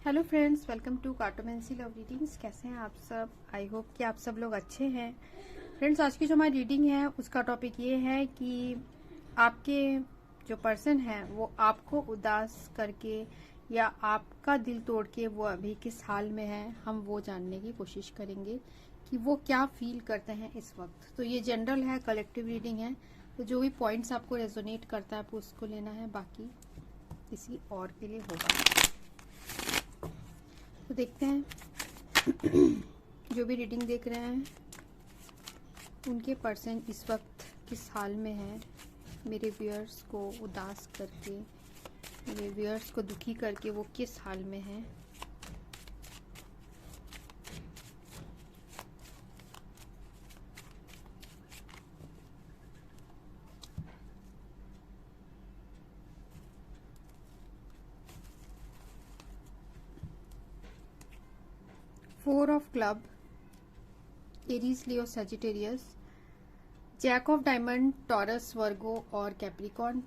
Hello friends, welcome to cartomancy love readings. कैसे हैं आप सब? आई होप कि आप सब लोग अच्छे हैं। फ्रेंड्स, आज की जो हमारी रीडिंग है उसका टॉपिक ये है कि आपके जो पर्सन है वो आपको उदास करके या आपका दिल तोड़ के वो अभी किस हाल में है, हम वो जानने की कोशिश करेंगे कि वो क्या फील करते हैं इस वक्त। तो ये जनरल है, कलेक्टिव रीडिंग है, तो जो भी पॉइंट्स आपको रेजोनेट करता है आपको उसको लेना है, बाकी किसी और के लिए होगा। तो देखते हैं जो भी रीडिंग देख रहे हैं उनके पर्सन इस वक्त किस हाल में है, मेरे व्यूअर्स को उदास करके, मेरे व्यूअर्स को दुखी करके वो किस हाल में है। Four of club, Aries, Leo, Sagittarius, jack of diamond, Taurus, Virgo और Capricorn,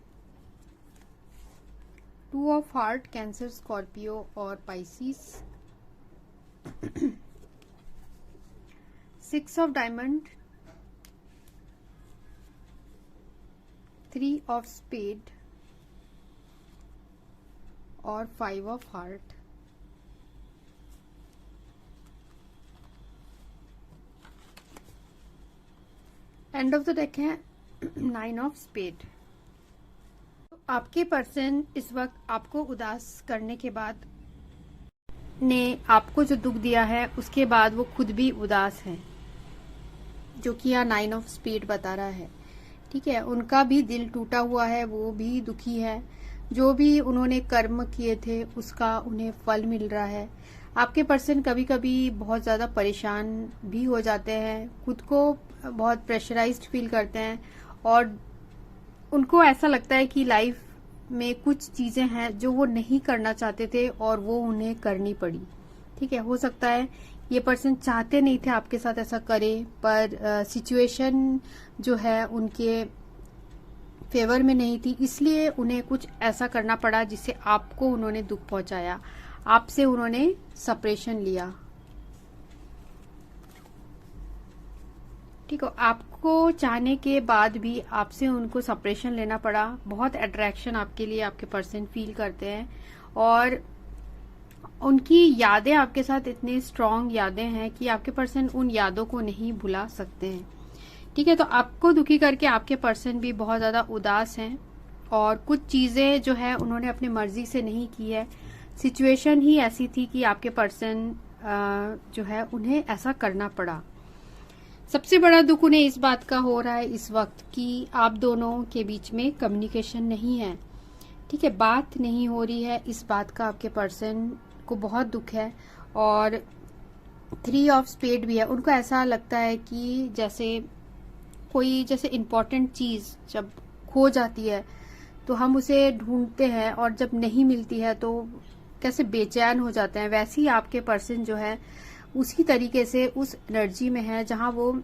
two of heart, Cancer, Scorpio और Pisces, six of diamond, three of spade और five of heart. End of the deck है nine of spade. आपके person इस वक्त आपको उदास करने के बाद ने आपको जो दुख दिया है उसके बाद वो खुद भी उदास है, जो कि यहाँ नाइन ऑफ स्पेड बता रहा है। ठीक है, उनका भी दिल टूटा हुआ है, वो भी दुखी है। जो भी उन्होंने कर्म किए थे उसका उन्हें फल मिल रहा है। आपके पर्सन कभी कभी बहुत ज़्यादा परेशान भी हो जाते हैं, खुद को बहुत प्रेशराइज्ड फील करते हैं और उनको ऐसा लगता है कि लाइफ में कुछ चीज़ें हैं जो वो नहीं करना चाहते थे और वो उन्हें करनी पड़ी। ठीक है, हो सकता है ये पर्सन चाहते नहीं थे आपके साथ ऐसा करे, पर सिचुएशन जो है उनके फेवर में नहीं थी, इसलिए उन्हें कुछ ऐसा करना पड़ा जिससे आपको उन्होंने दुख पहुंचाया, आपसे उन्होंने सेपरेशन लिया। ठीक है, आपको चाहने के बाद भी आपसे उनको सेपरेशन लेना पड़ा। बहुत अट्रैक्शन आपके लिए आपके पर्सन फील करते हैं और उनकी यादें आपके साथ इतनी स्ट्रांग यादें हैं कि आपके पर्सन उन यादों को नहीं भुला सकते हैं। ठीक है, तो आपको दुखी करके आपके पर्सन भी बहुत ज़्यादा उदास हैं और कुछ चीज़ें जो है उन्होंने अपनी मर्जी से नहीं की है। सिचुएशन ही ऐसी थी कि आपके पर्सन जो है उन्हें ऐसा करना पड़ा। सबसे बड़ा दुख उन्हें इस बात का हो रहा है इस वक्त कि आप दोनों के बीच में कम्युनिकेशन नहीं है। ठीक है, बात नहीं हो रही है, इस बात का आपके पर्सन को बहुत दुख है। और थ्री ऑफ स्पेड भी है, उनको ऐसा लगता है कि जैसे कोई इम्पोर्टेंट चीज़ जब खो जाती है तो हम उसे ढूंढते हैं और जब नहीं मिलती है तो कैसे बेचैन हो जाते हैं, वैसे ही आपके पर्सन जो है उसी तरीके से उस एनर्जी में है जहां वो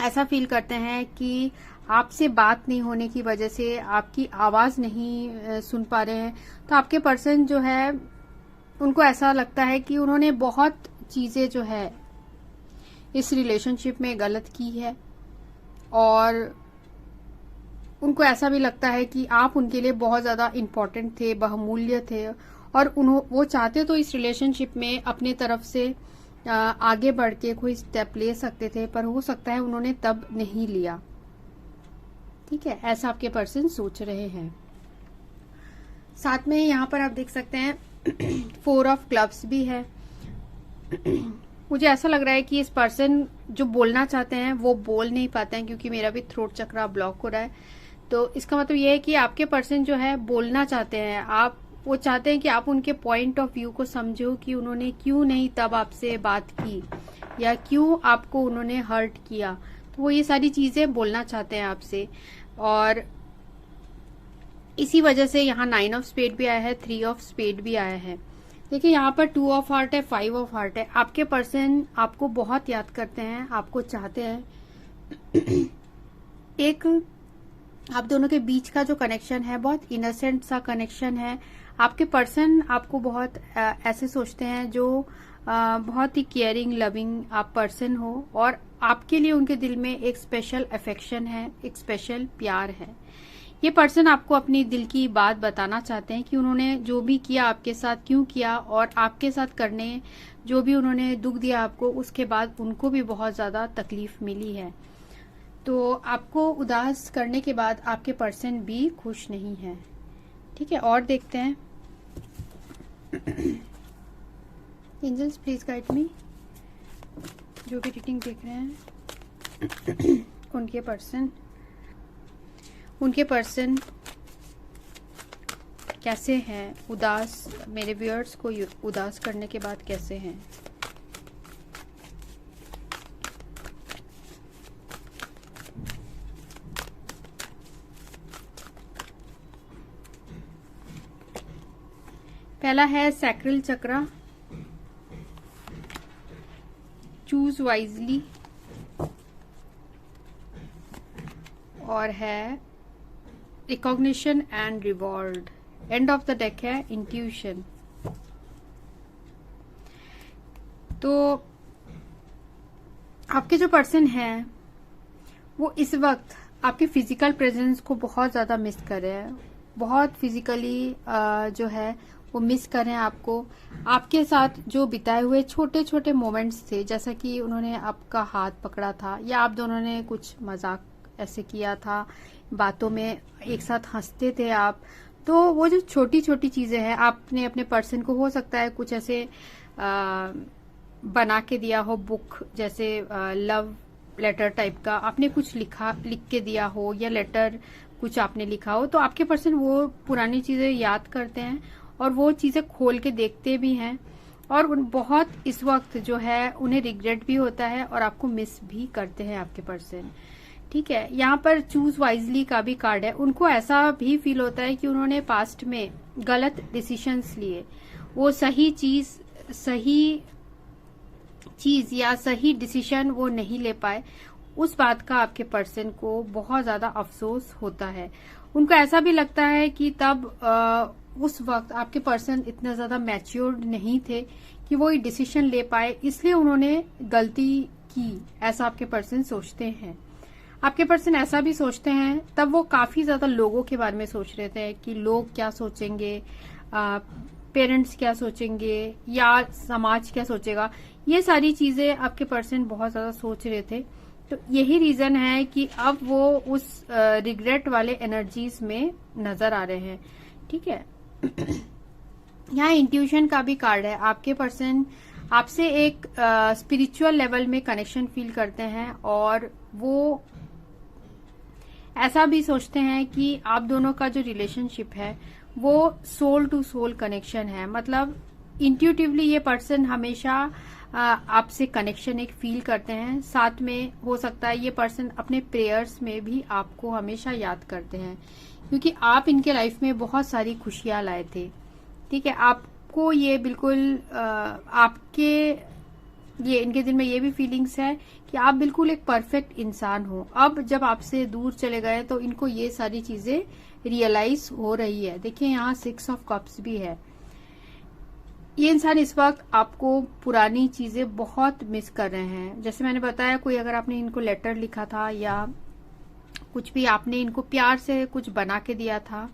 ऐसा फील करते हैं कि आपसे बात नहीं होने की वजह से, आपकी आवाज़ नहीं सुन पा रहे हैं, तो आपके पर्सन जो है उनको ऐसा लगता है कि उन्होंने बहुत चीज़ें जो है इस रिलेशनशिप में गलत की है और उनको ऐसा भी लगता है कि आप उनके लिए बहुत ज़्यादा इम्पोर्टेंट थे, बहुमूल्य थे और वो चाहते तो इस रिलेशनशिप में अपने तरफ से आगे बढ़ के कोई स्टेप ले सकते थे, पर हो सकता है उन्होंने तब नहीं लिया। ठीक है, ऐसा आपके पर्सन सोच रहे हैं। साथ में यहाँ पर आप देख सकते हैं फोर ऑफ क्लब्स भी है। मुझे ऐसा लग रहा है कि इस पर्सन जो बोलना चाहते हैं वो बोल नहीं पाते हैं, क्योंकि मेरा भी थ्रोट चक्रा ब्लॉक हो रहा है। तो इसका मतलब ये है कि आपके पर्सन जो है बोलना चाहते हैं, वो चाहते हैं कि आप उनके पॉइंट ऑफ व्यू को समझो कि उन्होंने क्यों नहीं तब आपसे बात की या क्यों आपको उन्होंने हर्ट किया। तो वो ये सारी चीजें बोलना चाहते हैं आपसे और इसी वजह से यहाँ नाइन ऑफ स्पेड भी आया है, थ्री ऑफ स्पेड भी आया है। देखिए, यहाँ पर टू ऑफ हार्ट है, फाइव ऑफ हार्ट है। आपके पर्सन आपको बहुत याद करते हैं, आपको चाहते हैं। एक आप दोनों के बीच का जो कनेक्शन है बहुत इनोसेंट सा कनेक्शन है। आपके पर्सन आपको बहुत ऐसे सोचते हैं जो बहुत ही केयरिंग लविंग आप पर्सन हो, और आपके लिए उनके दिल में एक स्पेशल अफेक्शन है, एक स्पेशल प्यार है। ये पर्सन आपको अपनी दिल की बात बताना चाहते हैं कि उन्होंने जो भी किया आपके साथ क्यों किया, और आपके साथ करने जो भी उन्होंने दुख दिया आपको, उसके बाद उनको भी बहुत ज्यादा तकलीफ मिली है। तो आपको उदास करने के बाद आपके पर्सन भी खुश नहीं है। ठीक है, और देखते हैं। एंजल्स प्लीज गाइड मी, जो भी रीडिंग देख रहे हैं उनके पर्सन कैसे हैं, उदास, मेरे व्यूअर्स को उदास करने के बाद कैसे हैं। पहला है सैक्रल चक्रा, चूज वाइजली, और है recognition and reward. And of the deck है इंट्यूशन। तो आपके जो पर्सन हैं वो इस वक्त आपके फिजिकल प्रेजेंस को बहुत ज्यादा मिस कर रहे हैं, बहुत फिजिकली जो है वो मिस कर रहे हैं आपको। आपके साथ जो बिताए हुए छोटे छोटे मोमेंट्स थे, जैसा कि उन्होंने आपका हाथ पकड़ा था या आप दोनों ने कुछ मजाक ऐसे किया था, बातों में एक साथ हंसते थे आप, तो वो जो छोटी छोटी चीजें हैं आपने अपने पर्सन को, हो सकता है कुछ ऐसे बना के दिया हो, बुक जैसे लव लेटर टाइप का आपने कुछ लिख के दिया हो, या लेटर कुछ आपने लिखा हो, तो आपके पर्सन वो पुरानी चीजें याद करते हैं और वो चीजें खोल के देखते भी हैं, और उन बहुत इस वक्त जो है उन्हें रिग्रेट भी होता है और आपको मिस भी करते हैं आपके पर्सन। ठीक है, यहाँ पर चूज वाइजली का भी कार्ड है। उनको ऐसा भी फील होता है कि उन्होंने पास्ट में गलत डिसीजंस लिए, वो सही चीज या सही डिसीजन वो नहीं ले पाए, उस बात का आपके पर्सन को बहुत ज्यादा अफसोस होता है। उनको ऐसा भी लगता है कि तब उस वक्त आपके पर्सन इतना ज्यादा मैच्योर्ड नहीं थे कि वो ये डिसीजन ले पाए, इसलिए उन्होंने गलती की, ऐसा आपके पर्सन सोचते हैं। आपके पर्सन ऐसा भी सोचते हैं, तब वो काफी ज्यादा लोगों के बारे में सोच रहे थे कि लोग क्या सोचेंगे, पेरेंट्स क्या सोचेंगे या समाज क्या सोचेगा, ये सारी चीजें आपके पर्सन बहुत ज्यादा सोच रहे थे। तो यही रीजन है कि अब वो उस रिग्रेट वाले एनर्जीज में नजर आ रहे हैं। ठीक है, यहाँ इंट्यूशन का भी कार्ड है। आपके पर्सन आपसे एक स्पिरिचुअल लेवल में कनेक्शन फील करते हैं, और वो ऐसा भी सोचते हैं कि आप दोनों का जो रिलेशनशिप है वो सोल टू सोल कनेक्शन है। मतलब इंट्यूटिवली ये पर्सन हमेशा आपसे कनेक्शन एक फील करते हैं। साथ में हो सकता है ये पर्सन अपने प्रेयर्स में भी आपको हमेशा याद करते हैं, क्योंकि आप इनके लाइफ में बहुत सारी खुशियां लाए थे। ठीक है, आपको ये बिल्कुल आपके ये इनके दिल में ये भी फीलिंग्स है कि आप बिल्कुल एक परफेक्ट इंसान हो। अब जब आपसे दूर चले गए तो इनको ये सारी चीजें रियलाइज हो रही है। देखिए यहाँ 6 ऑफ कप्स भी है। ये इंसान इस वक्त आपको पुरानी चीजें बहुत मिस कर रहे हैं। जैसे मैंने बताया, कोई अगर आपने इनको लेटर लिखा था या कुछ भी आपने इनको प्यार से कुछ बना के दिया था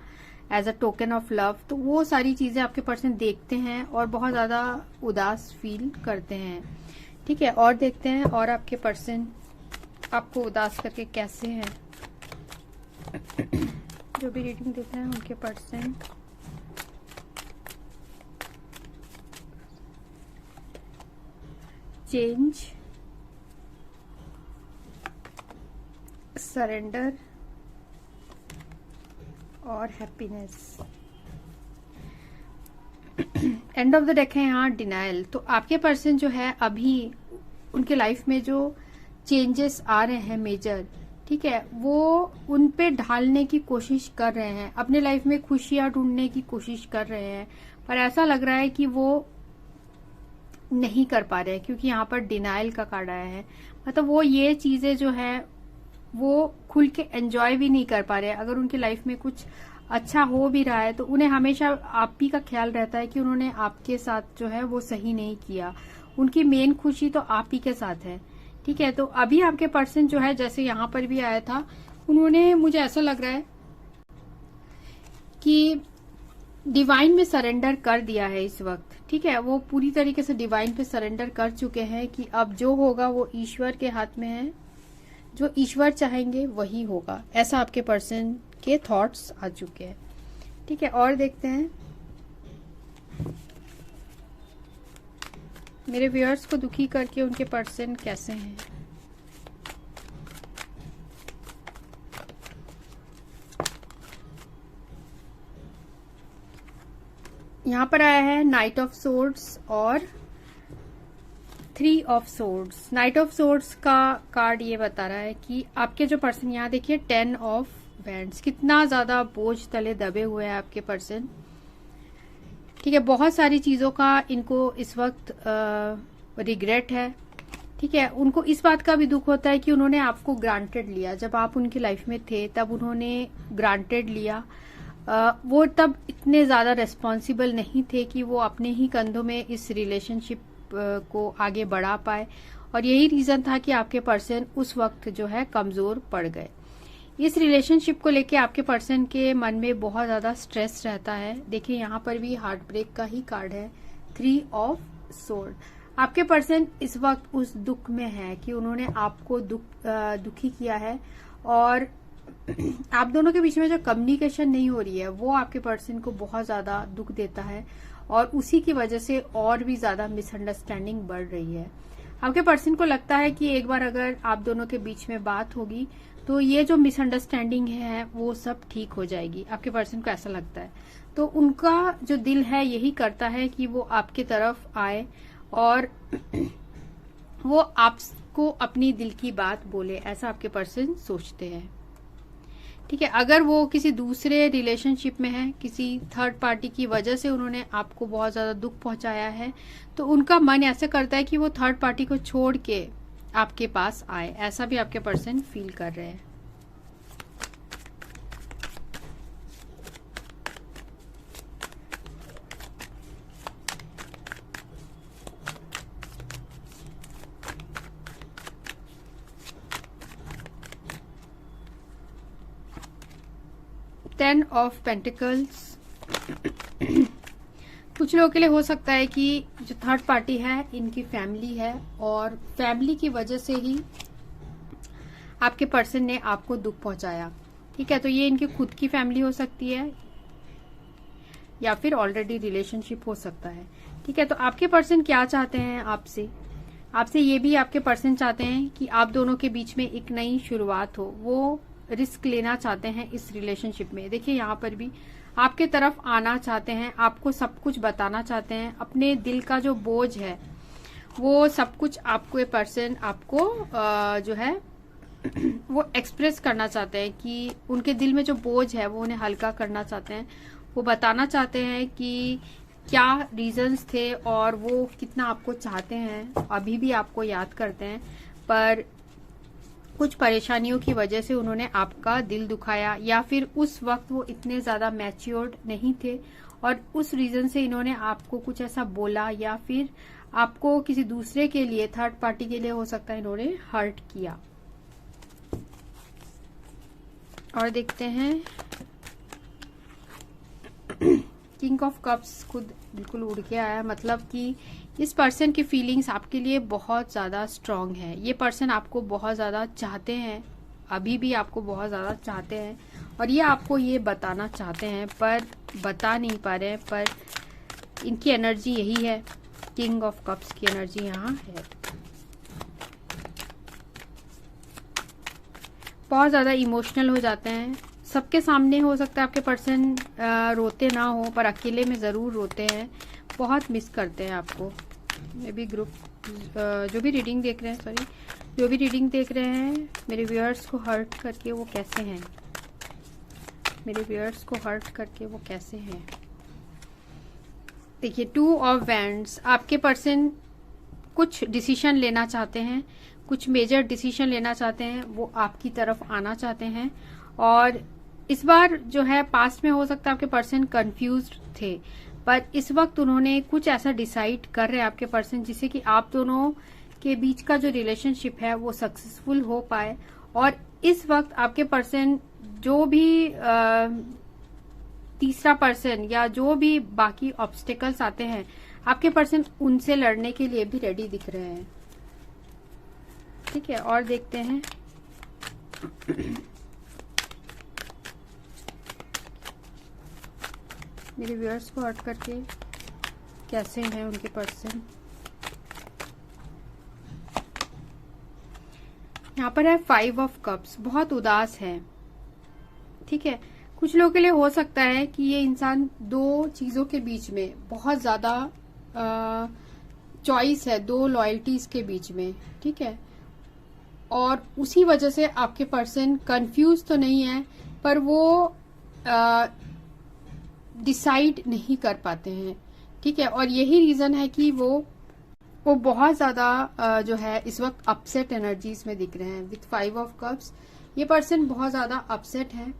as a token of love, तो वो सारी चीजें आपके पर्सन देखते हैं और बहुत ज्यादा उदास फील करते हैं। ठीक है, और देखते हैं और आपके पर्सन आपको उदास करके कैसे हैं। जो भी रीडिंग देख रहे हैं उनके पर्सन चेंज, सरेंडर और happiness. And of the deck है यहाँ डिनायल। तो आपके पर्सन जो है अभी उनके लाइफ में जो चेंजेस आ रहे हैं मेजर, ठीक है, वो उन पे ढालने की कोशिश कर रहे हैं, अपने लाइफ में खुशियां ढूंढने की कोशिश कर रहे हैं, पर ऐसा लग रहा है कि वो नहीं कर पा रहे हैं, क्योंकि यहाँ पर डिनायल का कार्ड आया है। मतलब वो ये चीजें जो है वो खुल के एंजॉय भी नहीं कर पा रहे हैं। अगर उनकी लाइफ में कुछ अच्छा हो भी रहा है तो उन्हें हमेशा आप ही का ख्याल रहता है कि उन्होंने आपके साथ जो है वो सही नहीं किया। उनकी मेन खुशी तो आप ही के साथ है। ठीक है, तो अभी आपके पर्सन जो है, जैसे यहाँ पर भी आया था, उन्होंने, मुझे ऐसा लग रहा है कि डिवाइन में सरेंडर कर दिया है इस वक्त। ठीक है, वो पूरी तरीके से डिवाइन पे सरेंडर कर चुके हैं कि अब जो होगा वो ईश्वर के हाथ में है। जो ईश्वर चाहेंगे वही होगा, ऐसा आपके पर्सन के थॉट्स आ चुके हैं। ठीक है, और देखते हैं मेरे व्यूअर्स को दुखी करके उनके पर्सन कैसे हैं। यहाँ पर आया है नाइट ऑफ सोर्ड्स और 3 of swords. Night of swords का कार्ड ये बता रहा है कि आपके जो पर्सन, यहाँ देखिए 10 ऑफ वैंड्स, कितना ज्यादा बोझ तले दबे हुए हैं आपके पर्सन। ठीक है, बहुत सारी चीजों का इनको इस वक्त रिग्रेट है। ठीक है, उनको इस बात का भी दुख होता है कि उन्होंने आपको ग्रांटेड लिया। जब आप उनकी लाइफ में थे तब उन्होंने ग्रांटेड लिया। वो तब इतने ज्यादा रेस्पॉन्सिबल नहीं थे कि वो अपने ही कंधों में इस रिलेशनशिप को आगे बढ़ा पाए, और यही रीजन था कि आपके पर्सन उस वक्त जो है कमजोर पड़ गए। इस रिलेशनशिप को लेके आपके पर्सन के मन में बहुत ज्यादा स्ट्रेस रहता है। देखिए यहाँ पर भी हार्ट ब्रेक का ही कार्ड है, 3 ऑफ सोर्ड। आपके पर्सन इस वक्त उस दुख में है कि उन्होंने आपको दुखी किया है, और आप दोनों के बीच में जो कम्युनिकेशन नहीं हो रही है वो आपके पर्सन को बहुत ज्यादा दुख देता है, और उसी की वजह से और भी ज्यादा मिसअंडरस्टैंडिंग बढ़ रही है। आपके पर्सन को लगता है कि एक बार अगर आप दोनों के बीच में बात होगी तो ये जो मिसअंडरस्टैंडिंग है वो सब ठीक हो जाएगी। आपके पर्सन को ऐसा लगता है। तो उनका जो दिल है यही करता है कि वो आपकी तरफ आए और वो आपको अपनी दिल की बात बोले, ऐसा आपके पर्सन सोचते हैं। ठीक है, अगर वो किसी दूसरे रिलेशनशिप में है, किसी थर्ड पार्टी की वजह से उन्होंने आपको बहुत ज्यादा दुख पहुंचाया है, तो उनका मन ऐसे करता है कि वो थर्ड पार्टी को छोड़ के आपके पास आए। ऐसा भी आपके पर्सन फील कर रहे हैं। Ten of pentacles. कुछ लोगों के लिए हो सकता है कि जो थर्ड पार्टी है इनकी फैमिली है, और फैमिली की वजह से ही आपके पर्सन ने आपको दुख पहुंचाया। ठीक है, तो ये इनकी खुद की फैमिली हो सकती है या फिर ऑलरेडी रिलेशनशिप हो सकता है। ठीक है, तो आपके पर्सन क्या चाहते हैं आपसे ये भी आपके पर्सन चाहते हैं कि आप दोनों के बीच में एक नई शुरुआत हो। वो रिस्क लेना चाहते हैं इस रिलेशनशिप में। देखिए यहाँ पर भी आपके तरफ आना चाहते हैं, आपको सब कुछ बताना चाहते हैं, अपने दिल का जो बोझ है वो सब कुछ आपको, ये पर्सन आपको जो है वो एक्सप्रेस करना चाहते हैं कि उनके दिल में जो बोझ है वो उन्हें हल्का करना चाहते हैं। वो बताना चाहते हैं कि क्या रीजंस थे और वो कितना आपको चाहते हैं, अभी भी आपको याद करते हैं, पर कुछ परेशानियों की वजह से उन्होंने आपका दिल दुखाया, या फिर उस वक्त वो इतने ज्यादा मैच्योर्ड नहीं थे और उस रीजन से इन्होंने आपको कुछ ऐसा बोला, या फिर आपको किसी दूसरे के लिए, थर्ड पार्टी के लिए हो सकता है इन्होंने हर्ट किया। और देखते हैं किंग ऑफ कप्स खुद बिल्कुल उड़ के आया, मतलब कि इस पर्सन की फीलिंग्स आपके लिए बहुत ज्यादा स्ट्रांग है। ये पर्सन आपको बहुत ज्यादा चाहते हैं, अभी भी आपको बहुत ज्यादा चाहते हैं, और ये आपको ये बताना चाहते हैं पर बता नहीं पा रहे हैं। पर इनकी एनर्जी यही है, किंग ऑफ कप्स की एनर्जी यहाँ है। बहुत ज्यादा इमोशनल हो जाते हैं, सबके सामने हो सकता है आपके पर्सन रोते ना हो, पर अकेले में जरूर रोते हैं, बहुत मिस करते हैं आपको। मे बी ग्रुप जो भी रीडिंग देख रहे हैं मेरे व्यूअर्स को हर्ट करके वो कैसे हैं, देखिए 2 ऑफ वैंड्स। आपके पर्सन कुछ डिसीजन लेना चाहते हैं, कुछ मेजर डिसीजन लेना चाहते हैं, वो आपकी तरफ आना चाहते हैं। और इस बार जो है, पास्ट में हो सकता है आपके पर्सन कंफ्यूज्ड थे, पर इस वक्त उन्होंने कुछ ऐसा डिसाइड कर रहे हैं आपके पर्सन जिससे कि आप दोनों के बीच का जो रिलेशनशिप है वो सक्सेसफुल हो पाए। और इस वक्त आपके पर्सन जो भी तीसरा पर्सन या जो भी बाकी ऑब्स्टिकल्स आते हैं, आपके पर्सन उनसे लड़ने के लिए भी रेडी दिख रहे हैं। ठीक है, और देखते हैं मेरे व्यूअर्स को हट करके कैसे हैं उनके पर्सन। यहाँ पर है 5 ऑफ कप्स, बहुत उदास है। ठीक है, कुछ लोगों के लिए हो सकता है कि ये इंसान दो चीजों के बीच में बहुत ज्यादा चॉइस है, दो लॉयल्टीज के बीच में। ठीक है, और उसी वजह से आपके पर्सन कंफ्यूज तो नहीं है, पर वो डिसाइड नहीं कर पाते हैं। ठीक है, और यही रीजन है कि वो बहुत ज्यादा जो है इस वक्त अपसेट एनर्जीज में दिख रहे हैं। विथ 5 ऑफ कप्स ये पर्सन बहुत ज्यादा अपसेट हैं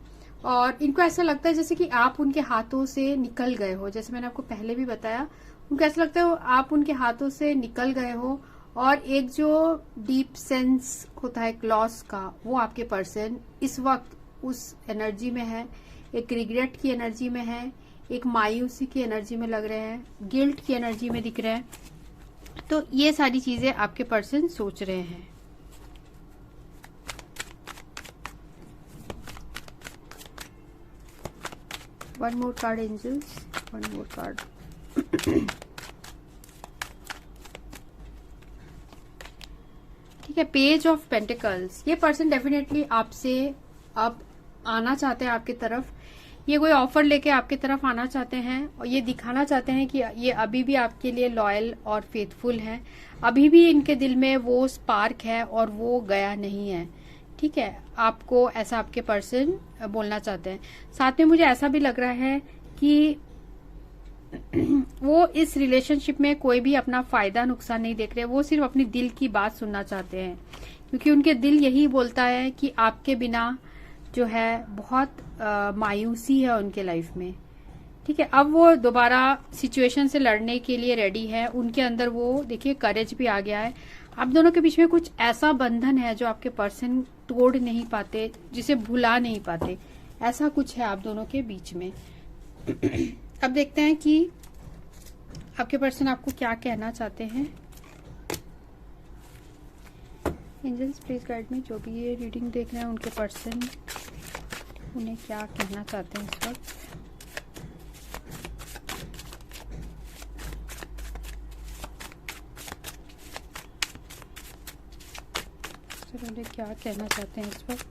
और इनको ऐसा लगता है जैसे कि आप उनके हाथों से निकल गए हो। जैसे मैंने आपको पहले भी बताया, उनको ऐसा लगता है आप उनके हाथों से निकल गए हो और एक जो डीप सेंस होता है लॉस का, वो आपके पर्सन इस वक्त उस एनर्जी में है। एक रिग्रेट की एनर्जी में है, एक मायूसी की एनर्जी में लग रहे हैं, गिल्ट की एनर्जी में दिख रहे हैं। तो ये सारी चीजें आपके पर्सन सोच रहे हैं। One more card angels, one more card. ठीक है, पेज ऑफ पेंटिकल्स, ये पर्सन डेफिनेटली आपसे अब आना चाहते हैं आपकी तरफ। ये कोई ऑफर लेके आपकी तरफ आना चाहते हैं और ये दिखाना चाहते हैं कि ये अभी भी आपके लिए लॉयल और फेथफुल है। अभी भी इनके दिल में वो स्पार्क है और वो गया नहीं है। ठीक है, आपको ऐसा आपके पर्सन बोलना चाहते हैं। साथ में मुझे ऐसा भी लग रहा है कि वो इस रिलेशनशिप में कोई भी अपना फायदा नुकसान नहीं देख रहे, वो सिर्फ अपनी दिल की बात सुनना चाहते हैं, क्योंकि उनके दिल यही बोलता है कि आपके बिना जो है बहुत मायूसी है उनके लाइफ में। ठीक है, अब वो दोबारा सिचुएशन से लड़ने के लिए रेडी है। उनके अंदर वो देखिए करेज भी आ गया है। आप दोनों के बीच में कुछ ऐसा बंधन है जो आपके पर्सन तोड़ नहीं पाते, जिसे भुला नहीं पाते, ऐसा कुछ है आप दोनों के बीच में। अब देखते हैं कि आपके पर्सन आपको क्या कहना चाहते हैं। एंजल्स प्लीज गाइड मी, जो भी ये रीडिंग देख रहे हैं उनके पर्सन उन्हें क्या कहना चाहते हैं इस वक्त। चलो, उन्हें क्या कहना चाहते हैं इस वक्त।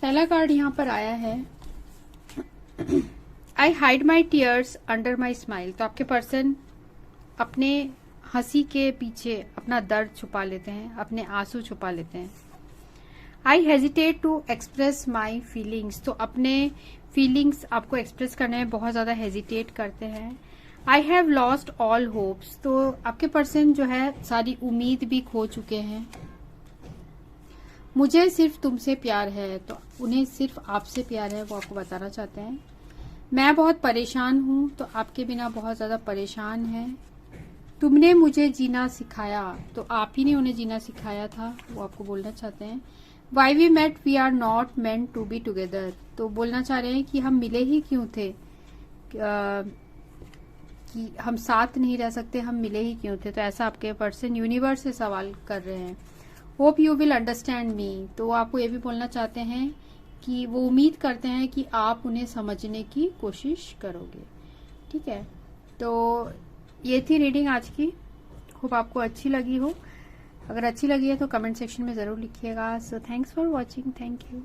पहला कार्ड यहाँ पर आया है, आई hide my tears under my smile. तो आपके पर्सन अपने हंसी के पीछे अपना दर्द छुपा लेते हैं, अपने आंसू छुपा लेते हैं। I hesitate to express my feelings, तो अपने फीलिंग्स आपको एक्सप्रेस करने में बहुत ज्यादा हेजिटेट करते हैं। I have lost all hopes, तो आपके पर्सन जो है सारी उम्मीद भी खो चुके हैं। मुझे सिर्फ तुमसे प्यार है, तो उन्हें सिर्फ आपसे प्यार है, वो आपको बताना चाहते हैं। मैं बहुत परेशान हूं, तो आपके बिना बहुत ज्यादा परेशान है। तुमने मुझे जीना सिखाया, तो आप ही ने उन्हें जीना सिखाया था, वो आपको बोलना चाहते हैं। Why we met we are not meant to be together, तो बोलना चाह रहे हैं कि हम मिले ही क्यों थे, कि हम साथ नहीं रह सकते, हम मिले ही क्यों थे। तो ऐसा आपके पर्सन यूनिवर्स से सवाल कर रहे हैं। Hope you will understand me, तो वो आपको ये भी बोलना चाहते हैं कि वो उम्मीद करते हैं कि आप उन्हें समझने की कोशिश करोगे। ठीक है, तो ये थी रीडिंग आज की। होप आपको अच्छी लगी हो। अगर अच्छी लगी है तो कमेंट सेक्शन में जरूर लिखिएगा। So thanks for watching, thank you.